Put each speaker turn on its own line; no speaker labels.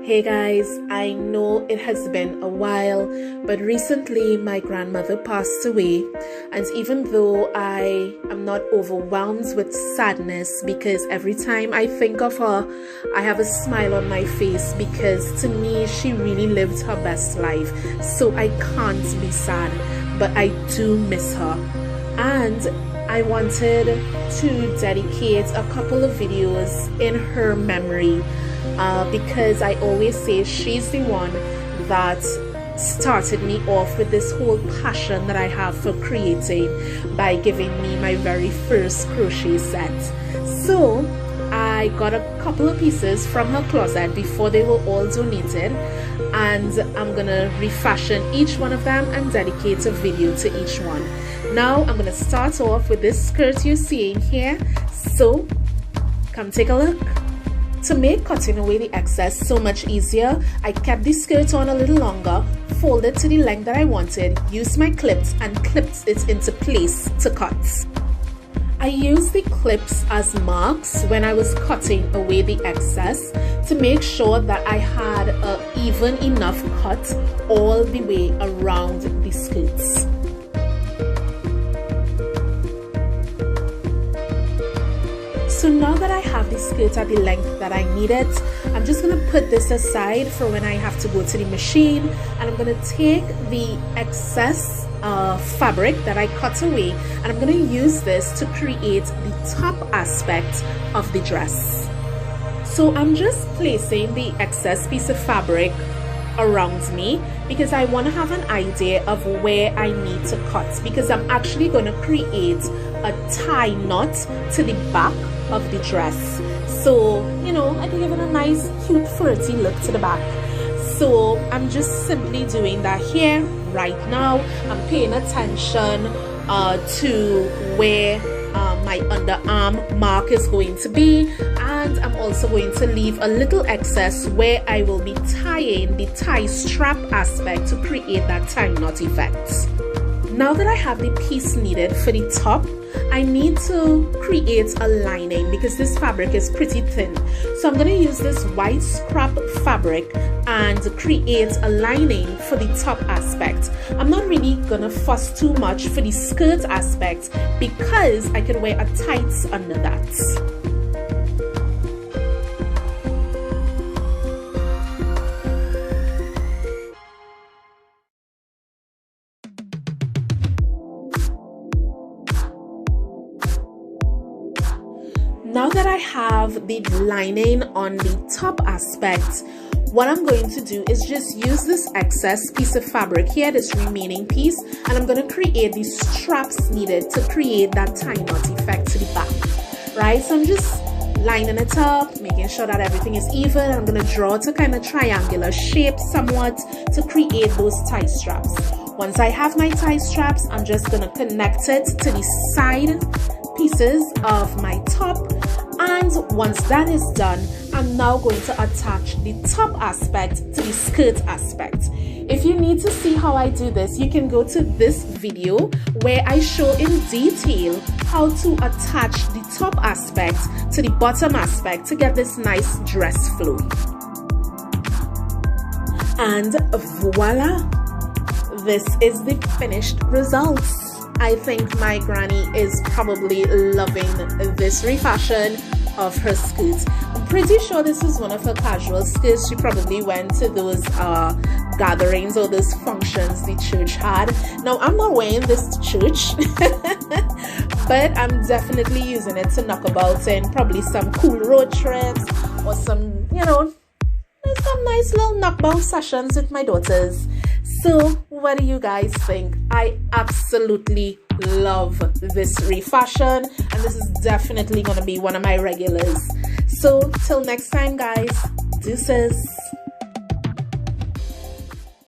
Hey guys, I know it has been a while, but recently my grandmother passed away, and even though I am not overwhelmed with sadness because every time I think of her, I have a smile on my face because to me she really lived her best life, so I can't be sad, but I do miss her. And I wanted to dedicate a couple of videos in her memory because I always say she's the one that started me off with this whole passion that I have for creating by giving me my very first crochet set. So I got a couple of pieces from her closet before they were all donated, and I'm gonna refashion each one of them and dedicate a video to each one. Now I'm gonna start off with this skirt you're seeing here, so come take a look. To make cutting away the excess so much easier, I kept the skirt on a little longer, folded to the length that I wanted, used my clips and clipped it into place to cut. I used the clips as marks when I was cutting away the excess to make sure that I had an even enough cut all the way around the skirts. So now that I have the skirt at the length that I need it, I'm just going to put this aside for when I have to go to the machine, and I'm going to take the excess fabric that I cut away and I'm going to use this to create the top aspect of the dress. So I'm just placing the excess piece of fabric around me because I want to have an idea of where I need to cut, because I'm actually going to create a tie knot to the back of the dress, so you know, I can give it a nice cute flirty look to the back. So I'm just simply doing that here right now. I'm paying attention to where my underarm mark is going to be, and I'm also going to leave a little excess where I will be tying the tie strap aspect to create that tie knot effect. Now that I have the piece needed for the top, I need to create a lining because this fabric is pretty thin. So I'm going to use this white scrap fabric and create a lining for the top aspect. I'm not really going to fuss too much for the skirt aspect because I can wear a tights under that. Now that I have the lining on the top aspect, what I'm going to do is just use this excess piece of fabric here, this remaining piece, and I'm going to create the straps needed to create that tie knot effect to the back, right? So I'm just lining it up, making sure that everything is even. I'm going to draw it a kind of triangular shape somewhat to create those tie straps. Once I have my tie straps, I'm just going to connect it to the side pieces of my top, and once that is done, I'm now going to attach the top aspect to the skirt aspect. If you need to see how I do this, you can go to this video where I show in detail how to attach the top aspect to the bottom aspect to get this nice dress flow. And voila, this is the finished results. I think my granny is probably loving this refashion of her skirts. I'm pretty sure this is one of her casual skirts. She probably went to those gatherings or those functions the church had. Now, I'm not wearing this to church, but I'm definitely using it to knock about in probably some cool road trips or some, you know, some nice little knockbout sessions with my daughters. So what do you guys think? I absolutely love this refashion, and this is definitely going to be one of my regulars. So till next time guys, deuces.